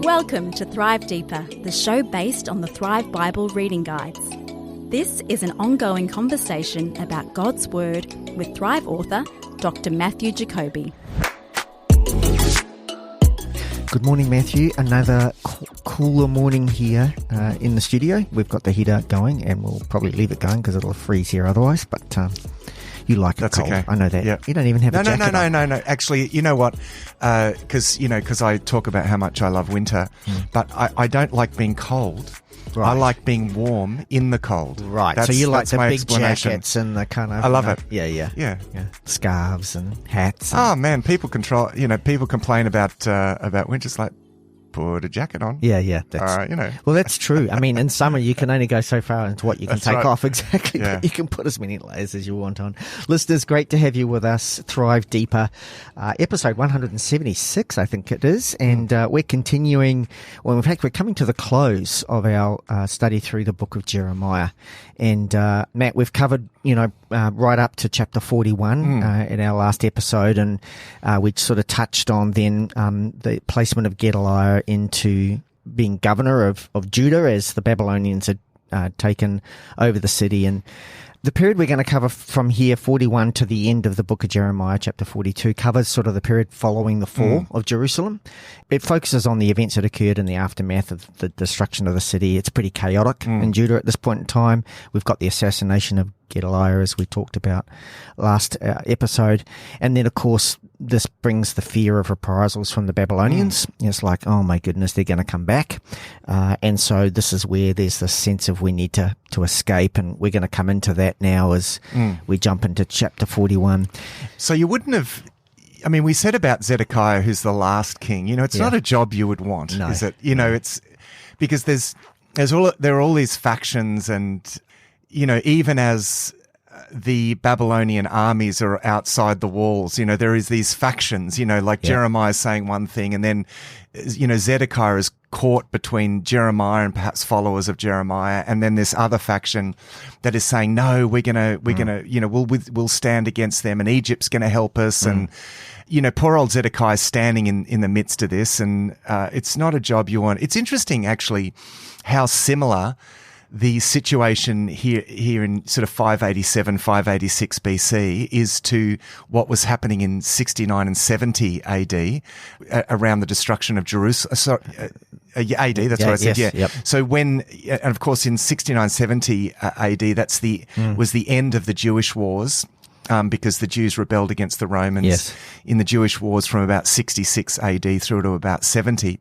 Welcome to Thrive Deeper, the show based on the Thrive Bible reading guides. This is an ongoing conversation about God's Word with Thrive author, Dr. Matthew Jacoby. Good morning, Matthew. Another cooler morning here in the studio. We've got the heater going, and we'll probably leave it going because it'll freeze here otherwise, but you like it cold. Okay. I know that. Yep. You don't even have a jacket on. No. Actually, you know what? Because I talk about how much I love winter, but I don't like being cold. Right. I like being warm in the cold. Right. So you like the big jackets and the kind of... I love it. Yeah. Scarves and hats. Oh, man. People complain about winter. It's like, put a jacket on. Yeah. Well, that's true. I mean, in summer, you can only go so far into what you can take off. Exactly. Yeah. But you can put as many layers as you want on. Listeners, great to have you with us. Thrive Deeper, episode 176, I think it is. And we're continuing, well, in fact, we're coming to the close of our study through the book of Jeremiah. And Matt, we've covered, right up to chapter 41 in our last episode. And we sort of touched on then the placement of Gedaliah into being governor of Judah as the Babylonians had taken over the city. And the period we're going to cover from here, 41 to the end of the book of Jeremiah, chapter 42, covers sort of the period following the fall of Jerusalem. It focuses on the events that occurred in the aftermath of the destruction of the city. It's pretty chaotic in Judah at this point in time. We've got the assassination of Gedaliah, as we talked about last episode. And then, of course, this brings the fear of reprisals from the Babylonians. It's like, oh my goodness, they're going to come back. And so this is where there's this sense of we need to escape, and we're going to come into that now as we jump into chapter 41. So you wouldn't have... I mean, we said about Zedekiah, who's the last king, it's not a job you would want, is it? It's because there are all these factions, and, even as the Babylonian armies are outside the walls, there is these factions, Jeremiah saying one thing, and then, Zedekiah is caught between Jeremiah and perhaps followers of Jeremiah, and then this other faction that is saying, no, we're gonna, we'll stand against them, and Egypt's gonna help us, and poor old Zedekiah standing in the midst of this, and it's not a job you want. It's interesting, actually, how similar the situation here in sort of 587, 586 BC is to what was happening in 69 and 70 AD around the destruction of Jerusalem. AD, that's what I said, yeah. Yep. So and of course in 69, 70 AD, that's was the end of the Jewish wars. Because the Jews rebelled against the Romans in the Jewish wars from about 66 AD through to about 70.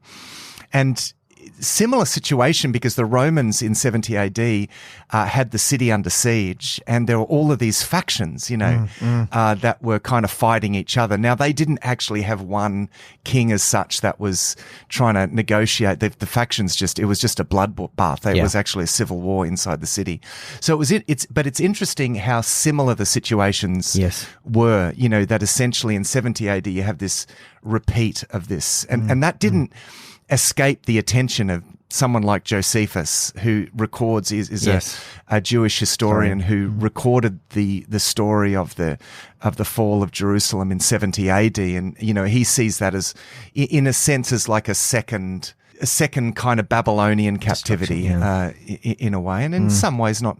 And similar situation because the Romans in 70 AD had the city under siege, and there were all of these factions, that were kind of fighting each other. Now, they didn't actually have one king as such that was trying to negotiate. The factions it was just a bloodbath. It was actually a civil war inside the city. So but it's interesting how similar the situations were, that essentially in 70 AD you have this repeat of this. And that didn't escape the attention of someone like Josephus, who records is a Jewish historian who recorded the story of the fall of Jerusalem in 70 AD, and he sees that as, in a sense, as like a second kind of Babylonian captivity in a way, and in some ways not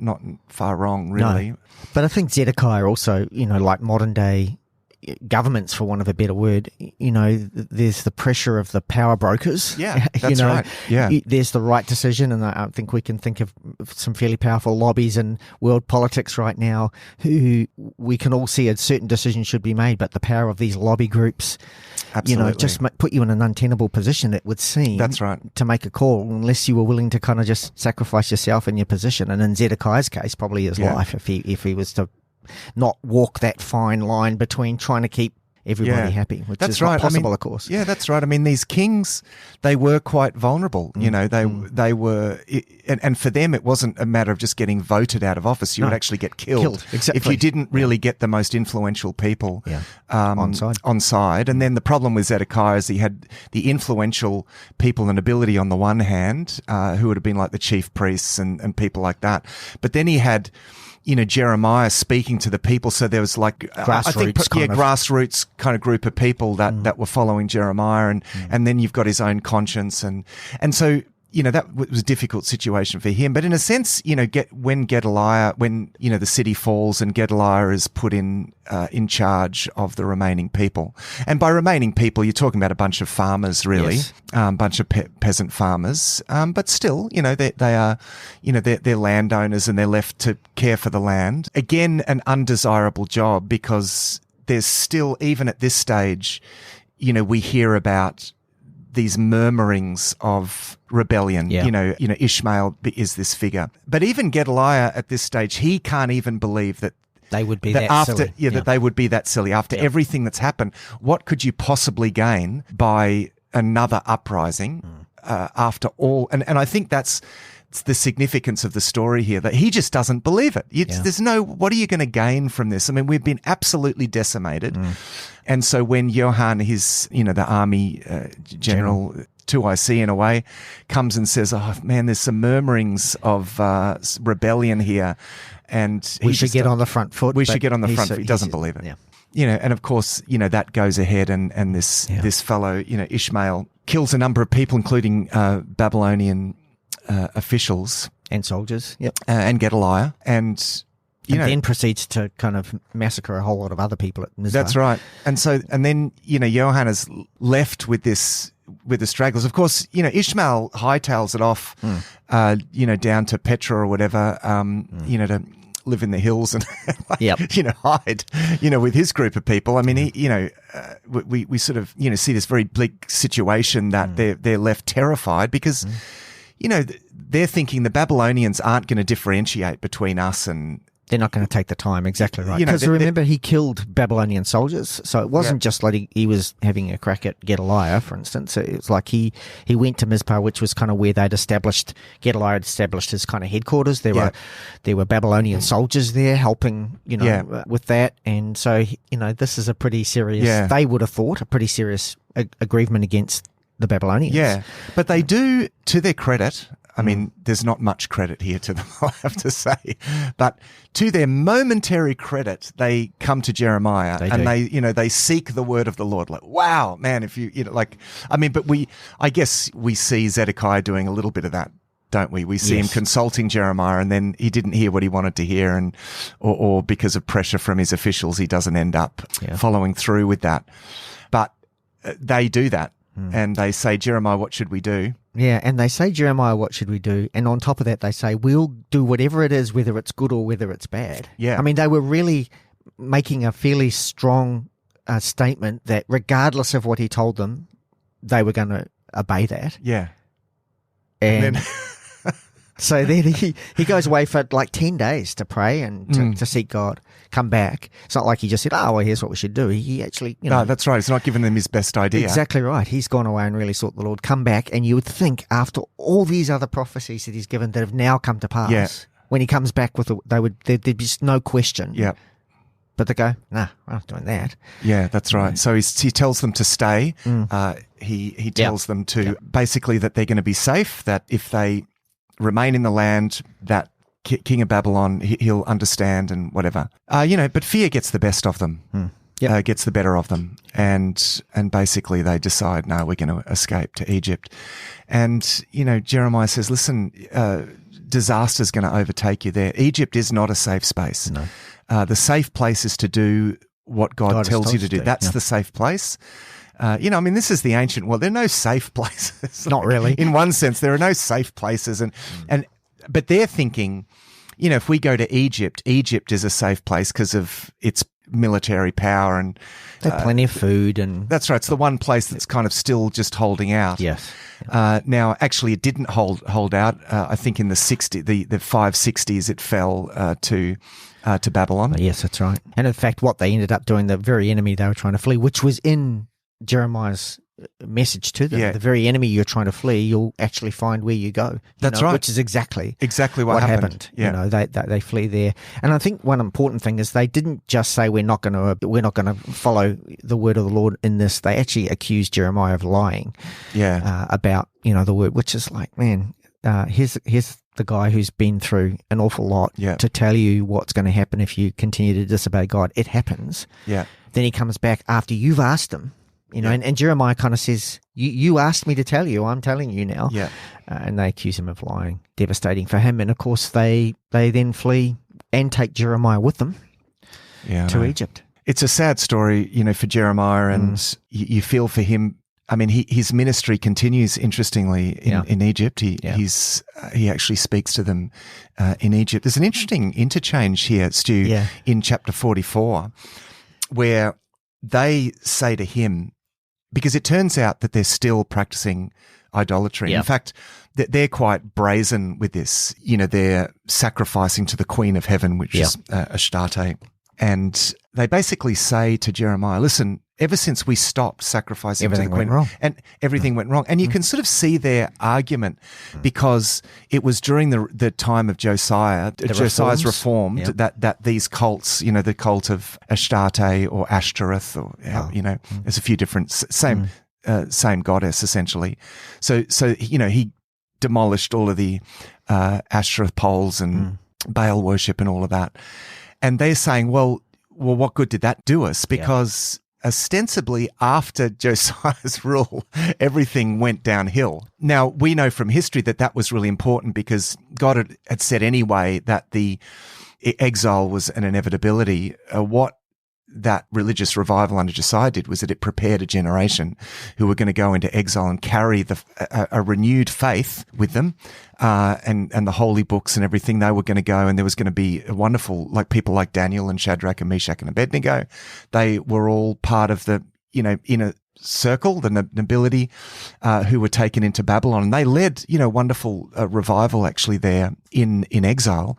far wrong, really. No. But I think Zedekiah also, like modern day governments, for want of a better word, there's the pressure of the power brokers. Yeah, that's right. Yeah. There's the right decision, and I think we can think of some fairly powerful lobbies in world politics right now who we can all see a certain decision should be made, but the power of these lobby groups, just put you in an untenable position, it would seem. That's right. To make a call, unless you were willing to kind of just sacrifice yourself and your position. And in Zedekiah's case, probably his life, if he was to not walk that fine line between trying to keep everybody happy, which is not possible, of course. Yeah, that's right. I mean, these kings, they were quite vulnerable. They were, and for them, it wasn't a matter of just getting voted out of office. You would actually get killed exactly. if you didn't really get the most influential people on side. And then the problem with Zedekiah is he had the influential people and ability on the one hand, who would have been like the chief priests and people like that. But then he had Jeremiah speaking to the people. So there was like grassroots kind of group of people that were following Jeremiah, and then you've got his own conscience, and so that was a difficult situation for him. But in a sense, when Gedaliah, the city falls and Gedaliah is put in charge of the remaining people. And by remaining people, you're talking about a bunch of farmers, really, yes. Bunch of peasant farmers. But still, they are, they're landowners and they're left to care for the land. Again, an undesirable job, because there's still, even at this stage, we hear about these murmurings of rebellion. Yeah. Ishmael is this figure. But even Gedaliah at this stage, he can't even believe that they would be that silly. That they would be that silly. After everything that's happened, what could you possibly gain by another uprising after all? And I think that's the significance of the story here, that he just doesn't believe it. There's what are you going to gain from this? I mean, we've been absolutely decimated. And so when Johann, the army general, 2IC in a way, comes and says, oh man, there's some murmurings of rebellion here, and we should get on the front foot. We should get on the front foot. He doesn't believe it. Yeah. And of course, that goes ahead, and this fellow, Ishmael, kills a number of people, including Babylonian officials and soldiers. Yep. And Gedaliah, and then proceeds to kind of massacre a whole lot of other people at Mizpah. That's right. And then Johann is left with the stragglers. Of course, Ishmael hightails it off, down to Petra or whatever, to live in the hills and hide, with his group of people. I mean, we sort of, see this very bleak situation that they're left terrified because, they're thinking the Babylonians aren't going to differentiate between us and... They're not going to take the time, exactly right. Because remember, he killed Babylonian soldiers, so it wasn't just like he was having a crack at Gedaliah, for instance. It's like he went to Mizpah, which was kind of where Gedaliah had established his kind of headquarters. There were Babylonian soldiers there helping, with that. And so, this is a pretty serious, they would have thought, a pretty serious aggrievement against the Babylonians. Yeah, but they do, to their credit... I mean, there's not much credit here to them, I have to say. But to their momentary credit, they come to Jeremiah they seek the word of the Lord. Like, wow, man, but I guess we see Zedekiah doing a little bit of that, don't we? We see him consulting Jeremiah, and then he didn't hear what he wanted to hear, or because of pressure from his officials, he doesn't end up following through with that. But they do that. And they say, Jeremiah, what should we do? Yeah, and they say, Jeremiah, what should we do? And on top of that, they say, we'll do whatever it is, whether it's good or whether it's bad. Yeah. I mean, they were really making a fairly strong statement that regardless of what he told them, they were going to obey that. Yeah. And then... So then he goes away for like 10 days to pray and to seek God, come back. It's not like he just said, oh, well, here's what we should do. He actually, No, that's right. He's not giving them his best idea. Exactly right. He's gone away and really sought the Lord, come back. And you would think after all these other prophecies that he's given that have now come to pass, when he comes back with there'd be just no question. Yeah. But they go, nah, we're not doing that. Yeah, that's right. So he tells them to stay. He tells them to basically that they're going to be safe, that if they remain in the land, that king of Babylon, he'll understand and whatever. But fear gets the best of them, gets the better of them. And basically they decide, no, we're going to escape to Egypt. And, Jeremiah says, listen, disaster's going to overtake you there. Egypt is not a safe space. No. The safe place is to do what God tells you to do. That's the safe place. This is the ancient world. There are no safe places. Not really. In one sense, there are no safe places. But they're thinking, if we go to Egypt, Egypt is a safe place because of its military power and they have plenty of food. And that's right. It's the one place that's kind of still just holding out. Yes. Now, actually, it didn't hold out. I think in the 560s, it fell to Babylon. Yes, that's right. And in fact, what they ended up doing, the very enemy they were trying to flee, which was in Jeremiah's message to them, the very enemy you're trying to flee, you'll actually find where you go. That's right. Which is exactly what happened. Yeah. They flee there. And I think one important thing is they didn't just say we're not going to follow the word of the Lord in this. They actually accused Jeremiah of lying. Yeah. About the word, which is like, man, here's the guy who's been through an awful lot to tell you what's going to happen if you continue to disobey God. It happens. Yeah. Then he comes back after you've asked him, and Jeremiah kind of says, you asked me to tell you, I'm telling you now. Yeah. And they accuse him of lying. Devastating for him. And of course they then flee and take Jeremiah with them to Egypt. It's a sad story, for Jeremiah, and you feel for him. I mean, his ministry continues, interestingly, in Egypt. He actually speaks to them in Egypt. There's an interesting interchange here, Stu, in chapter 44, where they say to him, because it turns out that they're still practicing idolatry. In fact, they're quite brazen with this. They're sacrificing to the Queen of Heaven, which is Astarte. And they basically say to Jeremiah, listen, ever since we stopped sacrificing to the Queen, everything went wrong. And you can sort of see their argument, because it was during the time of Josiah's reform, that these cults, the cult of Astarte or Ashtoreth, or there's a few different same goddess essentially. So he demolished all of the Ashtoreth poles and Baal worship and all of that. And they're saying, well, what good did that do us? Because ostensibly after Josiah's rule, everything went downhill. Now, we know from history that was really important, because God had said anyway that the exile was an inevitability. What that religious revival under Josiah did was that it prepared a generation who were going to go into exile and carry a renewed faith with them, and the holy books and everything. They were going to go, and there was going to be a wonderful, like people like Daniel and Shadrach and Meshach and Abednego. They were all part of the inner circle, the nobility, who were taken into Babylon, and they led wonderful revival actually there in exile.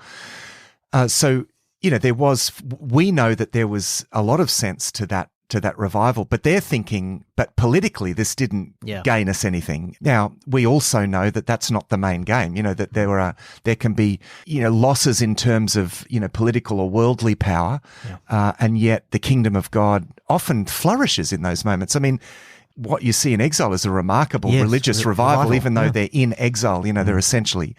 We know that there was a lot of sense to that revival, but they're thinking, but politically this didn't gain us anything. Now, we also know that that's not the main game, that there can be, losses in terms of, political or worldly power, and yet the kingdom of God often flourishes in those moments. I mean, what you see in exile is a remarkable religious revival, even though they're in exile. They're essentially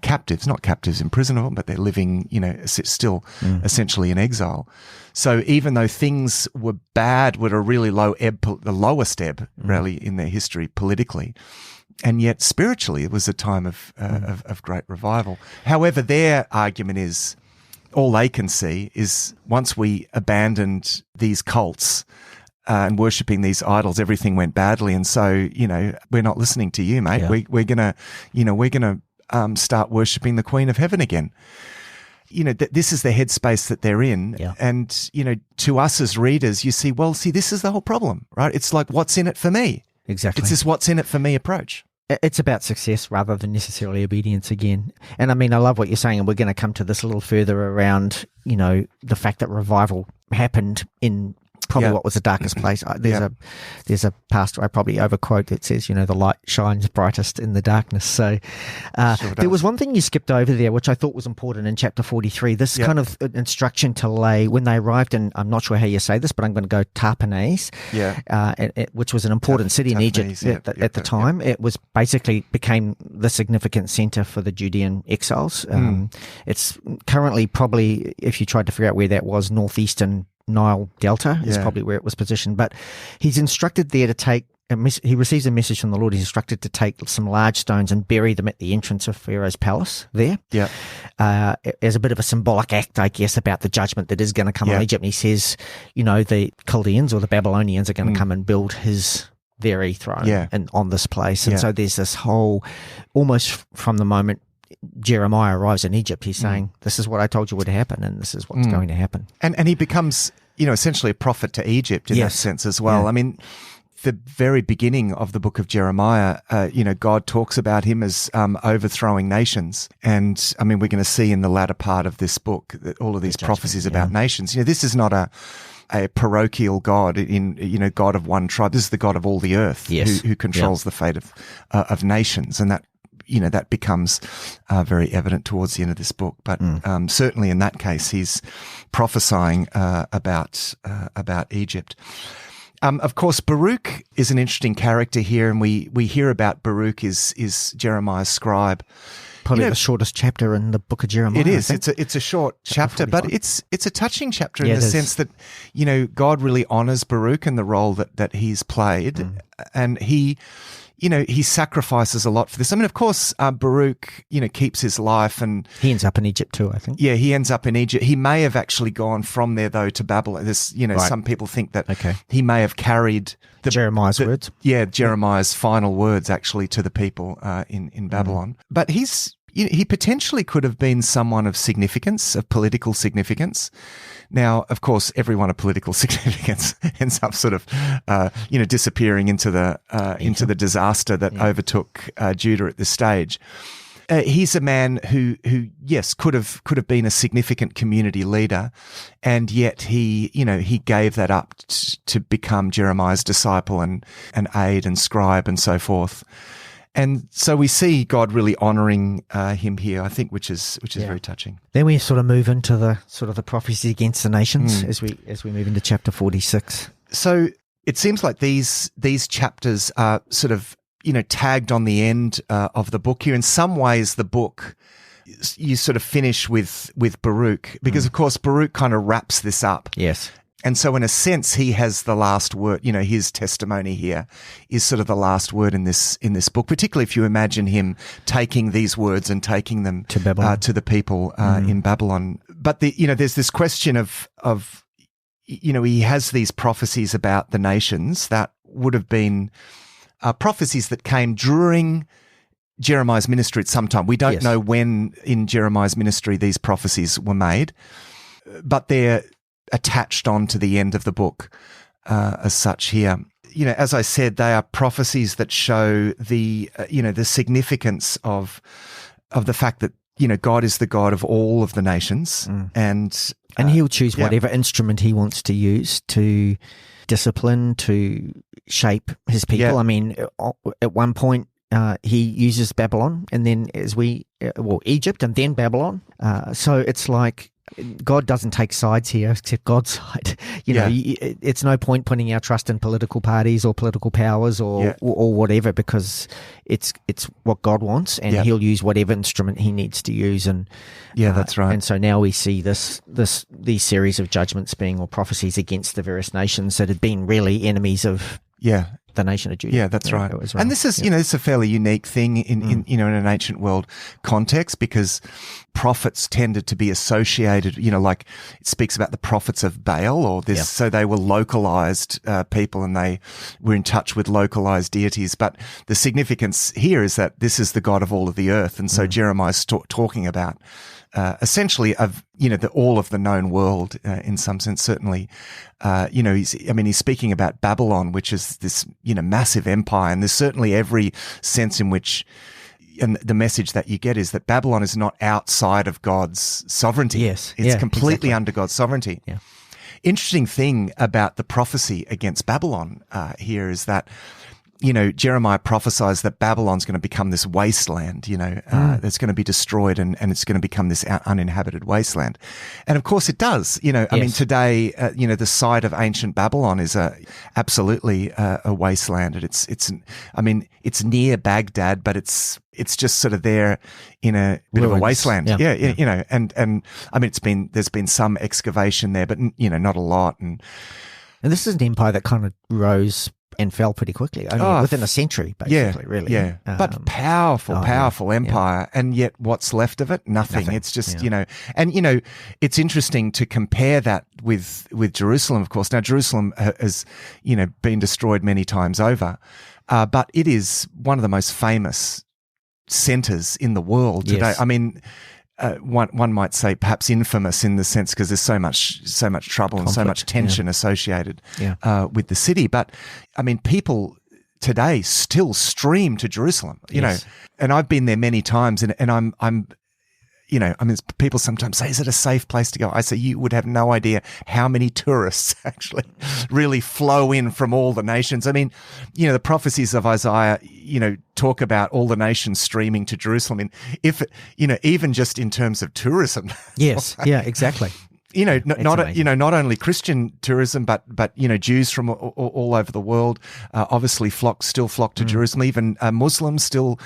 captives, not captives in prison, but they're living, still essentially in exile. So even though things were bad, were a really low ebb, the lowest ebb really in their history politically, and yet spiritually it was a time of great revival. However, their argument is, all they can see is once we abandoned these cults and worshipping these idols, everything went badly, and so we're not listening to you, mate. We're gonna start worshipping the Queen of Heaven again. This is the headspace that they're in, and to us as readers, you see, this is the whole problem, right? It's like, what's in it for me? Exactly. It's this what's in it for me approach. It's about success rather than necessarily obedience again. And I mean, I love what you're saying, and we're going to come to this a little further around, the fact that revival happened in probably what was the darkest place. There's a pastor I probably overquote that says, the light shines brightest in the darkness. So there was one thing you skipped over there, which I thought was important in chapter 43, this kind of instruction to lay, when they arrived in, I'm not sure how you say this, but I'm going to go Tapanhes, which was an important city in Egypt at the time. It was basically became the significant center for the Judean exiles. It's currently probably, if you tried to figure out where that was, northeastern Nile Delta is probably where it was positioned. But he's instructed there to take, he receives a message from the Lord. He's instructed to take some large stones and bury them at the entrance of Pharaoh's palace there. As a bit of a symbolic act, I guess, about the judgment that is going to come on Egypt. And he says, the Chaldeans or the Babylonians are going to come and build his very throne and on this place. And so there's this whole, almost from the moment Jeremiah arrives in Egypt, he's saying, this is what I told you would happen, and this is what's going to happen. And he becomes, essentially a prophet to Egypt in that sense as well. I mean, the very beginning of the book of Jeremiah, God talks about him as overthrowing nations. And I mean, we're going to see in the latter part of this book that all of these prophecies about nations. This is not a parochial God God of one tribe. This is the God of all the earth who controls the fate of nations. And that, that becomes very evident towards the end of this book. But certainly in that case, he's prophesying about Egypt. Of course, Baruch is an interesting character here, and we hear about Baruch is Jeremiah's scribe. probably the shortest chapter in the book of Jeremiah. It is. It's a short chapter, but it's a touching chapter in the sense that, God really honors Baruch and the role that he's played, and he sacrifices a lot for this. I mean, of course, Baruch, keeps his life, and he ends up in Egypt too, I think. Yeah, he ends up in Egypt. He may have actually gone from there though to Babylon. There's, some people think that he may have carried Jeremiah's words. Yeah, Jeremiah's final words actually to the people in Babylon. But he potentially could have been someone of significance, of political significance. Now, of course, everyone of political significance ends up sort of, disappearing into the disaster that overtook Judah at this stage. He's a man who, yes, could have been a significant community leader, and yet he gave that up to become Jeremiah's disciple and aide and scribe and so forth. And so we see God really honouring him here, I think, which is very touching. Then we sort of move into the prophecies against the nations as we move into chapter 46. So it seems like these chapters are sort of tagged on the end of the book here. In some ways, the book you sort of finish with Baruch because, of course, Baruch kind of wraps this up. Yes. And so in a sense, he has the last word, his testimony here is sort of the last word in this book, particularly if you imagine him taking these words and taking them to Babylon, to the people in Babylon. But there's this question of he has these prophecies about the nations that would have been prophecies that came during Jeremiah's ministry at some time. We don't know when in Jeremiah's ministry these prophecies were made, but they're attached on to the end of the book as such here. As I said, they are prophecies that show the significance of the fact that God is the God of all of the nations, and he'll choose whatever instrument he wants to use to discipline, to shape his people. Yeah. I mean, at one point he uses Babylon, and then Egypt, and then Babylon. So it's like God doesn't take sides here, except God's side. It's no point putting our trust in political parties or political powers or whatever, because it's what God wants, and he'll use whatever instrument he needs to use. And that's right. And so now we see these series of judgments or prophecies against the various nations that had been really enemies of the nation of Judah. Yeah, that's right. And this is, it's a fairly unique thing in an ancient world context, because prophets tended to be associated, like it speaks about the prophets of Baal or this. Yeah. So they were localized people, and they were in touch with localized deities. But the significance here is that this is the God of all of the earth. And so Jeremiah's talking about essentially of all of the known world in some sense. Certainly, he's speaking about Babylon, which is this massive empire, and there's certainly every sense in which, and the message that you get is that Babylon is not outside of God's sovereignty. Yes, it's completely under God's sovereignty. Yeah. Interesting thing about the prophecy against Babylon here is that, Jeremiah prophesies that Babylon's going to become this wasteland, that's going to be destroyed, and it's going to become this uninhabited wasteland. And of course it does, I mean, today, the site of ancient Babylon is absolutely a wasteland. And it's near Baghdad, but it's just sort of there in a bit of a wasteland. Yeah. And I mean, there's been some excavation there, but not a lot. And this is an empire that kind of rose and fell pretty quickly, only within a century, basically, really. Yeah, but powerful empire, and yet what's left of it? Nothing. It's just, and, it's interesting to compare that with Jerusalem, of course. Now, Jerusalem has, been destroyed many times over, but it is one of the most famous centers in the world today. Yes. I mean, one might say perhaps infamous in the sense because there's so much trouble and so much tension associated with the city. But I mean, people today still stream to Jerusalem, and I've been there many times, and I'm people sometimes say, is it a safe place to go? I say, you would have no idea how many tourists actually really flow in from all the nations. I mean, the prophecies of Isaiah, talk about all the nations streaming to Jerusalem. And even just in terms of tourism. Yes. Yeah, exactly. not only Christian tourism, but Jews from all over the world obviously still flock to Jerusalem. Even Muslims still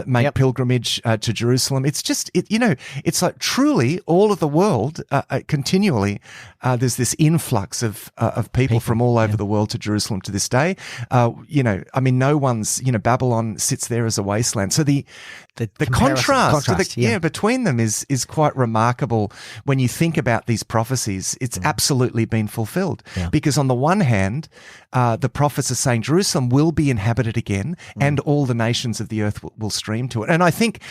make pilgrimage to Jerusalem. It's just it's like truly all of the world continually. There's this influx of people from all over the world to Jerusalem to this day. No one's Babylon sits there as a wasteland. So the contrast between them is quite remarkable when you think about these prophecies. It's absolutely been fulfilled because on the one hand, the prophets are saying Jerusalem will be inhabited again and all the nations of the earth will stream to it. And I think,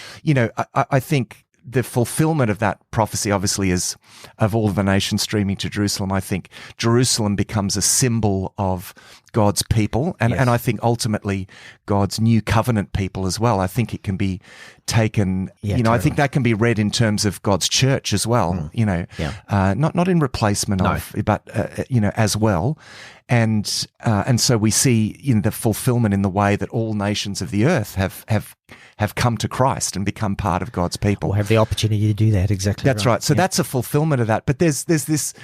I think the fulfillment of that prophecy obviously is of all the nations streaming to Jerusalem. I think Jerusalem becomes a symbol of God's people and I think ultimately God's new covenant people as well. I think it can be taken, totally. I think that can be read in terms of God's church as well, not in replacement of, but, as well. And so we see the fulfillment in the way that all nations of the earth have come to Christ and become part of God's people. Or have the opportunity to do that, exactly. That's right. So that's a fulfillment of that. But there's this,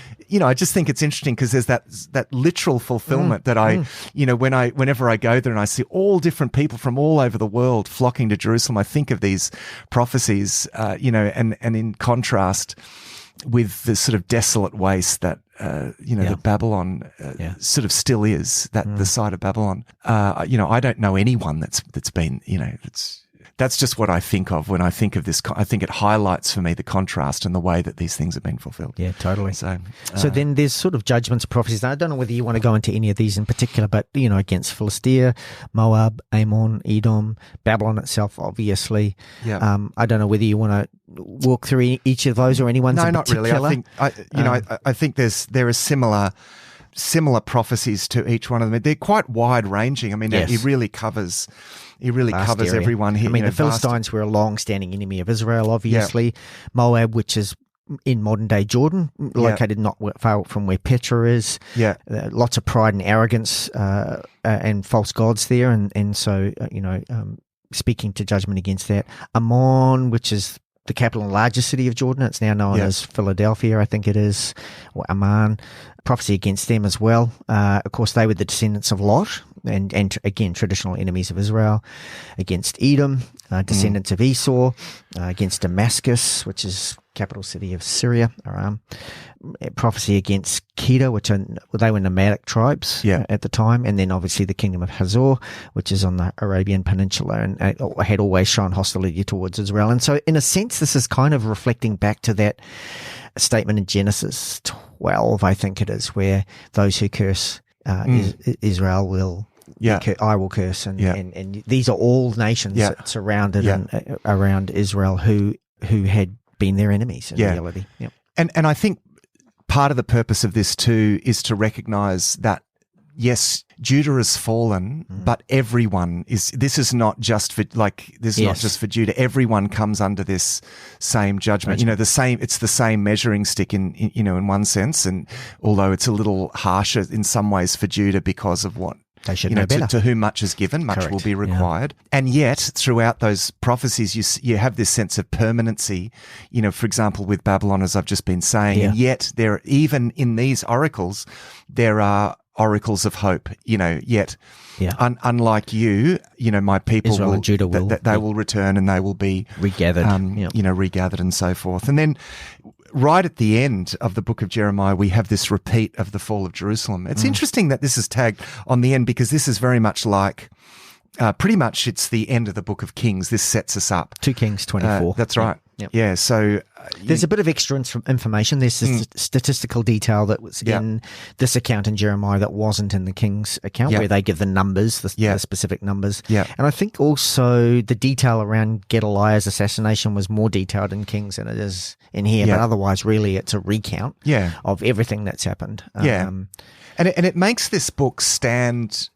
I just think it's interesting because there's that literal fulfillment that whenever I go there and I see all different people from all over the world flocking to Jerusalem, I think of these prophecies, and in contrast with the sort of desolate waste that that Babylon sort of still is, that the site of Babylon. I don't know anyone that's been, that's just what I think of when I think of this. I think it highlights for me the contrast and the way that these things have been fulfilled. Yeah, totally. So then there's sort of judgments, prophecies. I don't know whether you want to go into any of these in particular, but, against Philistia, Moab, Ammon, Edom, Babylon itself, obviously. Yeah. I don't know whether you want to walk through each of those or anyone's in particular. No, not really. I think there are similar prophecies to each one of them. They're quite wide ranging. I mean, he really covers everyone here. I mean, the Philistines were a long-standing enemy of Israel, obviously. Moab, which is in modern-day Jordan, located not far from where Petra is. Yeah. Lots of pride and arrogance and false gods there. And so, speaking to judgment against that. Ammon, which is the capital and largest city of Jordan. It's now known as Philadelphia, I think it is, or Amman. Prophecy against them as well. Of course, they were the descendants of Lot, and again, traditional enemies of Israel. Against Edom, descendants of Esau. Against Damascus, which is capital city of Syria, Aram. Prophecy against Kedar, they were nomadic tribes at the time, and then obviously the kingdom of Hazor, which is on the Arabian Peninsula, and had always shown hostility towards Israel. And so, in a sense, this is kind of reflecting back to that statement in Genesis 12, I think it is, where those who curse Israel will. I will curse, and these are all nations surrounded and around Israel who had been their enemies in reality. Yep. And I think part of the purpose of this too is to recognize that, yes, Judah has fallen, but everyone is. This is not just for not just for Judah. Everyone comes under this same judgment. It's the same measuring stick in one sense, and although it's a little harsher in some ways for Judah because of what. They should know better. To whom much is given, much will be required. Yeah. And yet, throughout those prophecies, you have this sense of permanency, for example, with Babylon, as I've just been saying. Yeah. And yet, even in these oracles, there are oracles of hope, yet. Yeah. Unlike you, my people Israel and Judah will return and they will be regathered, regathered and so forth. And then right at the end of the book of Jeremiah, we have this repeat of the fall of Jerusalem. It's interesting that this is tagged on the end because this is very much like, pretty much it's the end of the book of Kings. This sets us up. 2 Kings 24. That's right. Yep. Yeah, so... There's a bit of extra information. There's statistical detail that was in this account in Jeremiah that wasn't in the King's account, where they give the numbers, the specific numbers. Yeah. And I think also the detail around Gedaliah's assassination was more detailed in Kings than it is in here. But otherwise, really, it's a recount of everything that's happened. And it makes this book stand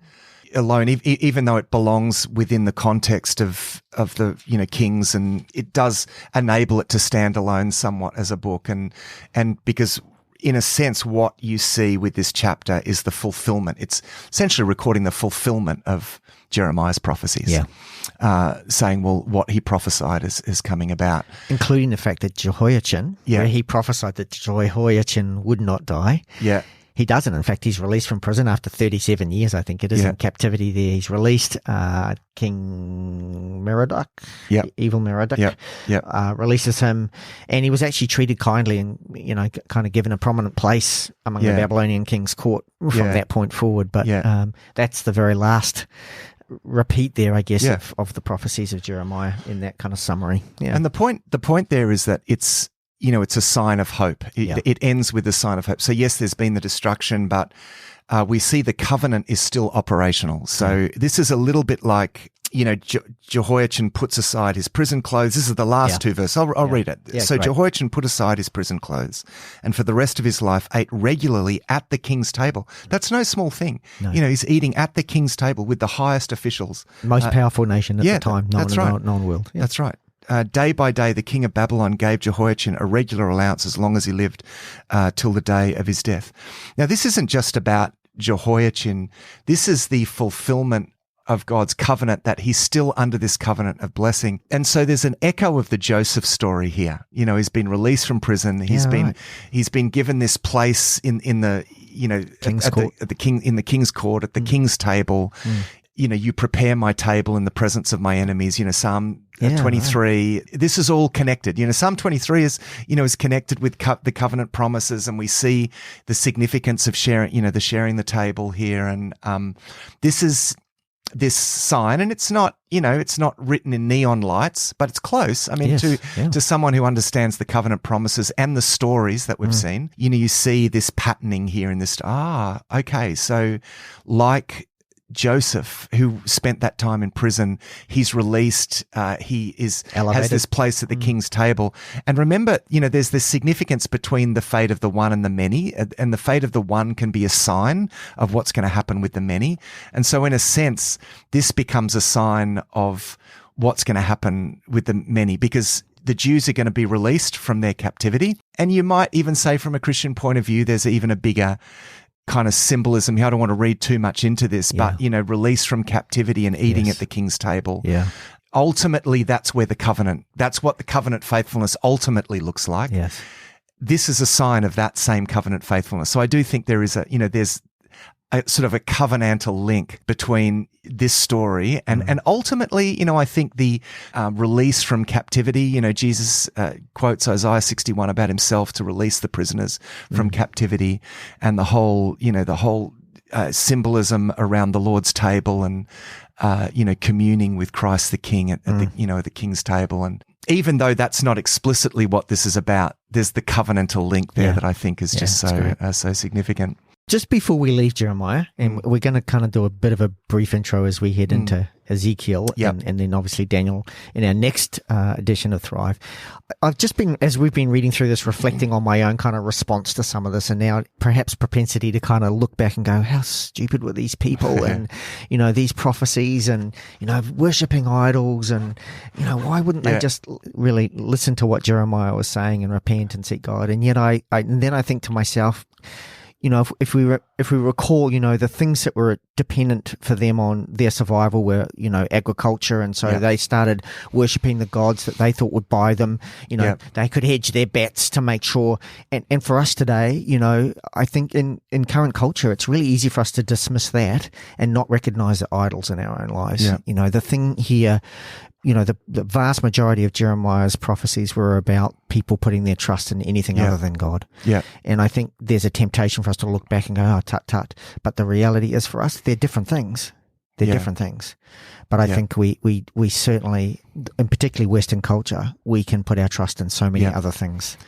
alone, even though it belongs within the context of the Kings, and it does enable it to stand alone somewhat as a book, and because in a sense, what you see with this chapter is the fulfillment. It's essentially recording the fulfillment of Jeremiah's prophecies. Saying, well, what he prophesied is coming about. Including the fact that Jehoiachin, where he prophesied that Jehoiachin would not die. Yeah. He doesn't. In fact, he's released from prison after 37 years, I think it is, in captivity there. He's released. King Merodach, evil Merodach, releases him. And he was actually treated kindly and, kind of given a prominent place among the Babylonian king's court from that point forward. But that's the very last repeat there, I guess, of the prophecies of Jeremiah in that kind of summary. Yeah. And the point there is that it's a sign of hope. It ends with a sign of hope. So yes, there's been the destruction, but we see the covenant is still operational. So this is a little bit like, Jehoiachin puts aside his prison clothes. This is the last two verses. I'll read it. So great. Jehoiachin put aside his prison clothes and for the rest of his life ate regularly at the king's table. That's no small thing. No. He's eating at the king's table with the highest officials. Most powerful nation at the time. Known world. Yeah. That's right. Day by day, the king of Babylon gave Jehoiachin a regular allowance as long as he lived till the day of his death. Now, this isn't just about Jehoiachin. This is the fulfillment of God's covenant, that he's still under this covenant of blessing. And so there's an echo of the Joseph story here. He's been released from prison. He's been given this place in the king's court, at the king's court, at the king's table. You prepare my table in the presence of my enemies. Psalm 23. Right. This is all connected. Psalm 23 is connected with the covenant promises, and we see the significance of sharing the table here. And this is this sign, and it's not written in neon lights, but it's close. I mean, to someone who understands the covenant promises and the stories that we've seen, you see this patterning here in this. Okay. So like Joseph, who spent that time in prison, he's released. He has this place at the king's table. And remember, there's this significance between the fate of the one and the many, and the fate of the one can be a sign of what's going to happen with the many. And so, in a sense, this becomes a sign of what's going to happen with the many, because the Jews are going to be released from their captivity. And you might even say, from a Christian point of view, there's even a bigger kind of symbolism here. I don't want to read too much into this, but release from captivity and eating at the king's table. Yeah. Ultimately, that's what the covenant faithfulness ultimately looks like. Yes. This is a sign of that same covenant faithfulness. So I do think there is there's a sort of a covenantal link between this story and ultimately, I think the release from captivity, Jesus quotes Isaiah 61 about himself to release the prisoners from captivity, and the whole symbolism around the Lord's table and, communing with Christ the King at the King's table. And even though that's not explicitly what this is about, there's the covenantal link there that I think is just so significant. Just before we leave Jeremiah, and we're going to kind of do a bit of a brief intro as we head into Ezekiel and then obviously Daniel in our next edition of Thrive. I've just been, as we've been reading through this, reflecting on my own kind of response to some of this, and now perhaps propensity to kind of look back and go, how stupid were these people and, these prophecies and, worshipping idols and, why wouldn't they just really listen to what Jeremiah was saying and repent and seek God? And yet then I think to myself, if we recall, the things that were dependent for them on their survival were, agriculture. And so they started worshipping the gods that they thought would buy them. They could hedge their bets to make sure. And for us today, I think in current culture, it's really easy for us to dismiss that and not recognize the idols in our own lives. Yeah. The thing here, the vast majority of Jeremiah's prophecies were about people putting their trust in anything other than God. Yeah. And I think there's a temptation for us to look back and go, oh, tut, tut. But the reality is for us, they're different things. They're different things. But I think we certainly, and particularly Western culture, we can put our trust in so many other things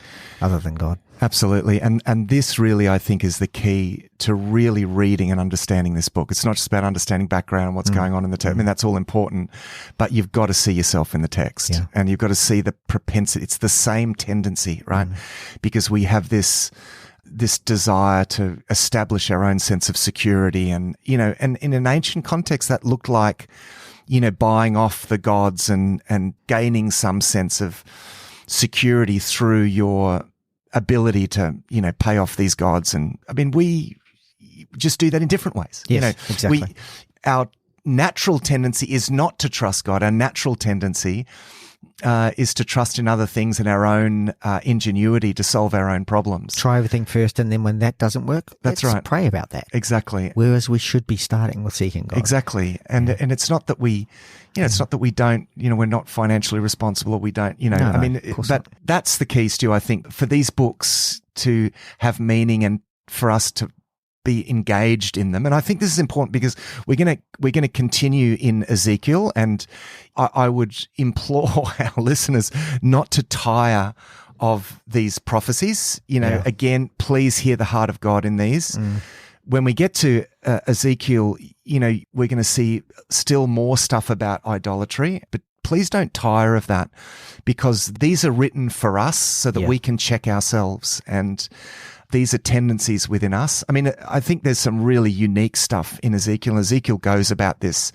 other than God. Absolutely. And this really, I think, is the key to really reading and understanding this book. It's not just about understanding background and what's going on in the text. I mean, that's all important, but you've got to see yourself in the text and you've got to see the propensity. It's the same tendency, right? Because we have this desire to establish our own sense of security. And, and in an ancient context, that looked like, buying off the gods and gaining some sense of security through your ability to, pay off these gods. And I mean, we just do that in different ways. Yes, exactly. Our natural tendency is not to trust God. Our natural tendency is to trust in other things and our own ingenuity to solve our own problems. Try everything first, and then when that doesn't work, let's pray about that. Exactly. Whereas we should be starting with seeking God. Exactly. And it's not that we, it's not that we don't, we're not financially responsible or we don't, but that's the key, Stu, I think, for these books to have meaning and for us to be engaged in them. And I think this is important because we're going to continue in Ezekiel, and I would implore our listeners not to tire of these prophecies. Again, please hear the heart of God in these. When we get to Ezekiel, we're going to see still more stuff about idolatry, but please don't tire of that, because these are written for us so that we can check ourselves, and these are tendencies within us. I mean, I think there's some really unique stuff in Ezekiel. Ezekiel goes about this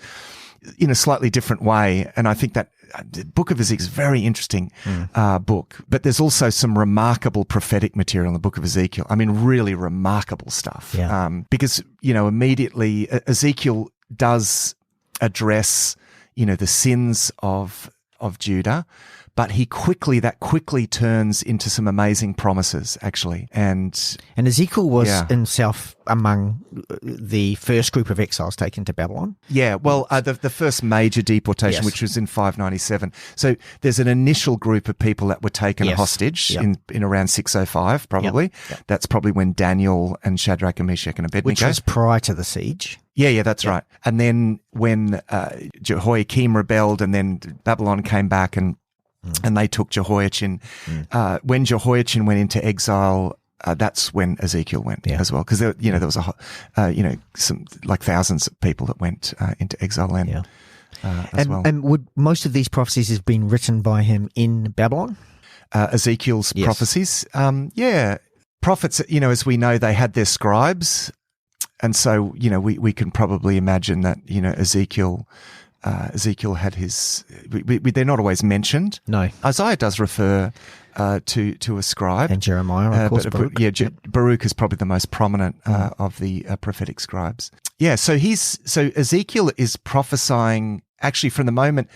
in a slightly different way, and I think that the book of Ezekiel is a very interesting book. But there's also some remarkable prophetic material in the book of Ezekiel. I mean, really remarkable stuff. Yeah. Because, immediately Ezekiel does address, the sins of Judah, but that quickly turns into some amazing promises, actually. And Ezekiel was himself among the first group of exiles taken to Babylon. Yeah, well, the first major deportation, which was in 597. So there's an initial group of people that were taken hostage in around 605, probably. Yep. That's probably when Daniel and Shadrach and Meshach and Abednego. Which was prior to the siege. Yeah, that's right. And then when Jehoiakim rebelled, and then Babylon came back and they took Jehoiachin. When Jehoiachin went into exile, that's when Ezekiel went as well, because there was some like thousands of people that went into exile as well. And would most of these prophecies have been written by him in Babylon? Ezekiel's prophecies, prophets. As we know, they had their scribes, and so we can probably imagine that Ezekiel had his. They're not always mentioned. No, Isaiah does refer to a scribe, and Jeremiah, of course. Baruch. Baruch is probably the most prominent of the prophetic scribes. Yeah, so Ezekiel is prophesying actually from the moment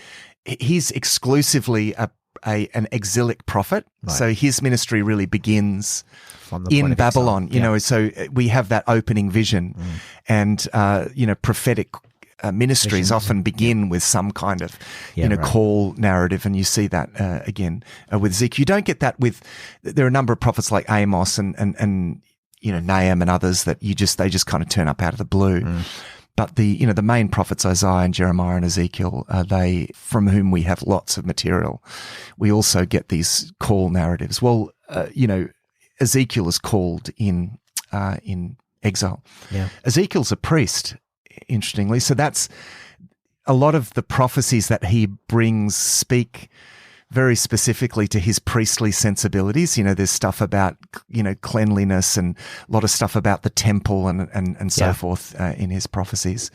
he's exclusively an exilic prophet. Right. So his ministry really begins in Babylon. So we have that opening vision, and prophetic ministries often begin with some kind of, call narrative, and you see that again with Ezekiel. You don't get that there are a number of prophets like Amos and Nahum and others that they just kind of turn up out of the blue. But the main prophets, Isaiah and Jeremiah and Ezekiel, from whom we have lots of material. We also get these call narratives. Well, Ezekiel is called in exile. Yeah. Ezekiel's a priest, interestingly. So that's a lot of the prophecies that he brings speak very specifically to his priestly sensibilities. There's stuff about, cleanliness, and a lot of stuff about the temple and so forth in his prophecies.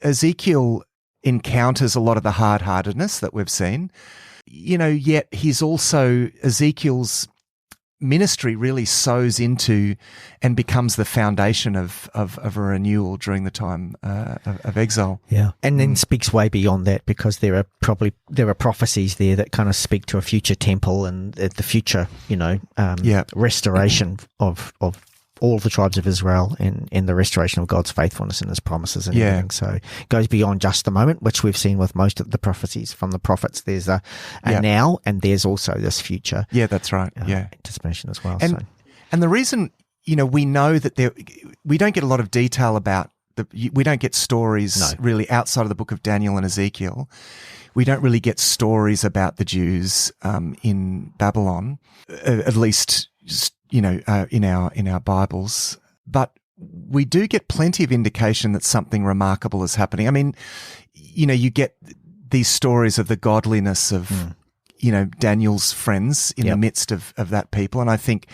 Ezekiel encounters a lot of the hard-heartedness that we've seen, yet Ezekiel's ministry really sows into and becomes the foundation of a renewal during the time of exile. Yeah, and then speaks way beyond that, because there are prophecies there that kind of speak to a future temple and the future, restoration of all the tribes of Israel and the restoration of God's faithfulness and his promises and everything. So it goes beyond just the moment, which we've seen with most of the prophecies from the prophets. There's a now, and there's also this future. Yeah, that's right. Anticipation as well. And the reason, we know that we don't get a lot of detail about we don't get stories really outside of the book of Daniel and Ezekiel. We don't really get stories about the Jews in Babylon, at least in our Bibles, but we do get plenty of indication that something remarkable is happening. I mean, you get these stories of the godliness of, Daniel's friends in the midst of that people. And I think,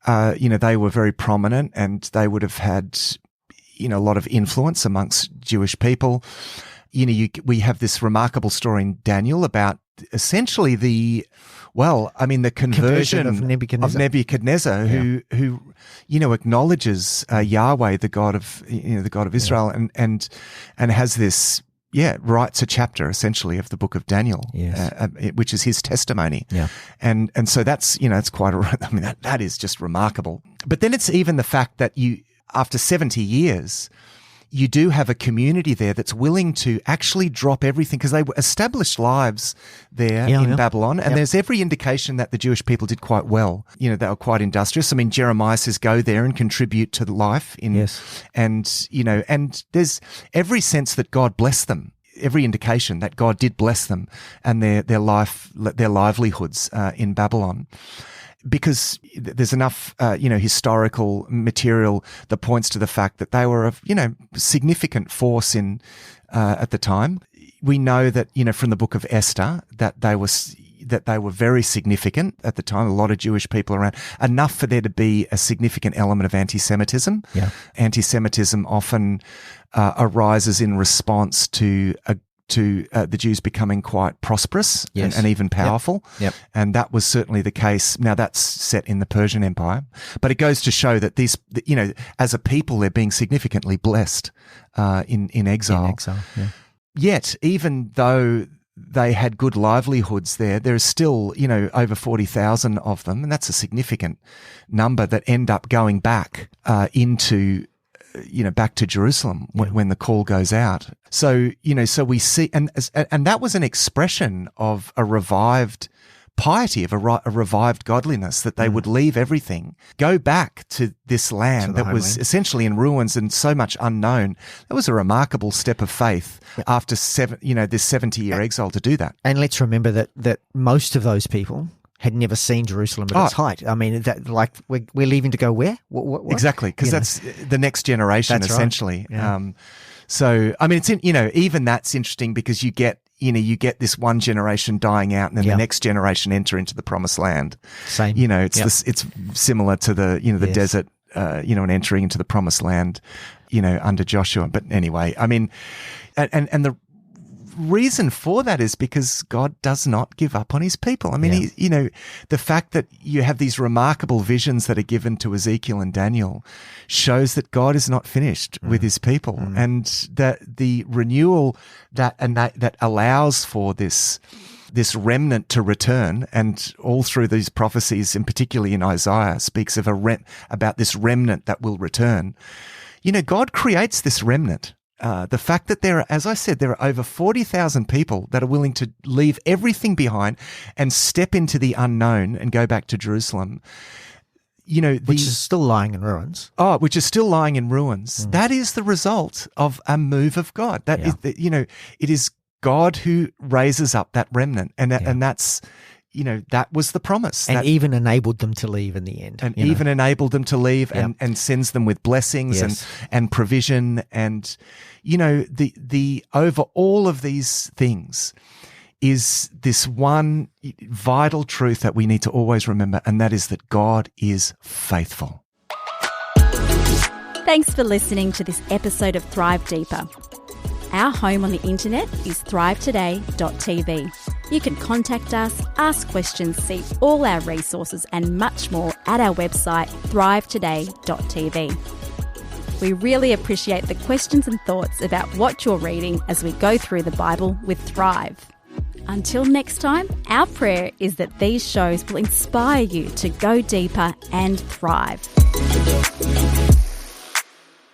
they were very prominent, and they would have had, a lot of influence amongst Jewish people. We have this remarkable story in Daniel about essentially Well, I mean, the conversion of Nebuchadnezzar, who acknowledges Yahweh, the God of Israel, and has this. Yeah, writes a chapter essentially of the book of Daniel, which is his testimony. Yeah. And so that's, it's quite I mean, that is just remarkable. But then it's even the fact that after 70 years, you do have a community there that's willing to actually drop everything, because they established lives there in Babylon. And there's every indication that the Jewish people did quite well. They were quite industrious. I mean, Jeremiah says, go there and contribute to life. And there's every sense that God blessed them. Every indication that God did bless them and their livelihoods in Babylon. Because there's enough, historical material that points to the fact that they were a, significant force at the time. We know that, from the book of Esther, that they were very significant at the time. A lot of Jewish people around, enough for there to be a significant element of anti-Semitism. Yeah. Anti-Semitism often arises in response to the Jews becoming quite prosperous and even powerful. Yep. And that was certainly the case. Now that's set in the Persian Empire, but it goes to show that as a people, they're being significantly blessed in exile. In exile, yeah. Yet, even though they had good livelihoods there's still, over 40,000 of them, and that's a significant number that end up going back back to Jerusalem when the call goes out. So, so we see, and that was an expression of a revived piety, of a revived godliness, that they would leave everything, go back to this land that was essentially in ruins and so much unknown. That was a remarkable step of faith after this 70-year exile to do that. And let's remember that most of those people had never seen Jerusalem at its height. I mean, we're leaving to go where? What? Exactly, because that's the next generation, that's essentially. Right. Yeah. So, I mean, it's even that's interesting, because you get this one generation dying out, and then the next generation enter into the promised land. Same. It's similar to the desert, and entering into the promised land, under Joshua. But anyway, I mean, and the reason for that is because God does not give up on his people. I mean, the fact that you have these remarkable visions that are given to Ezekiel and Daniel shows that God is not finished with his people, and that the renewal that allows for this remnant to return, and all through these prophecies, and particularly in Isaiah, speaks of about this remnant that will return. God creates this remnant. The fact that there are over 40,000 people that are willing to leave everything behind and step into the unknown and go back to Jerusalem, which is still lying in ruins. Which is still lying in ruins. That is the result of a move of God. That is, it is God who raises up that remnant, and that's. That was the promise. And even enabled them to leave in the end. And even enabled them to leave, and sends them with blessings and provision. And, the over all of these things is this one vital truth that we need to always remember, and that is that God is faithful. Thanks for listening to this episode of Thrive Deeper. Our home on the internet is thrivetoday.tv. You can contact us, ask questions, see all our resources and much more at our website thrivetoday.tv. We really appreciate the questions and thoughts about what you're reading as we go through the Bible with Thrive. Until next time, our prayer is that these shows will inspire you to go deeper and thrive.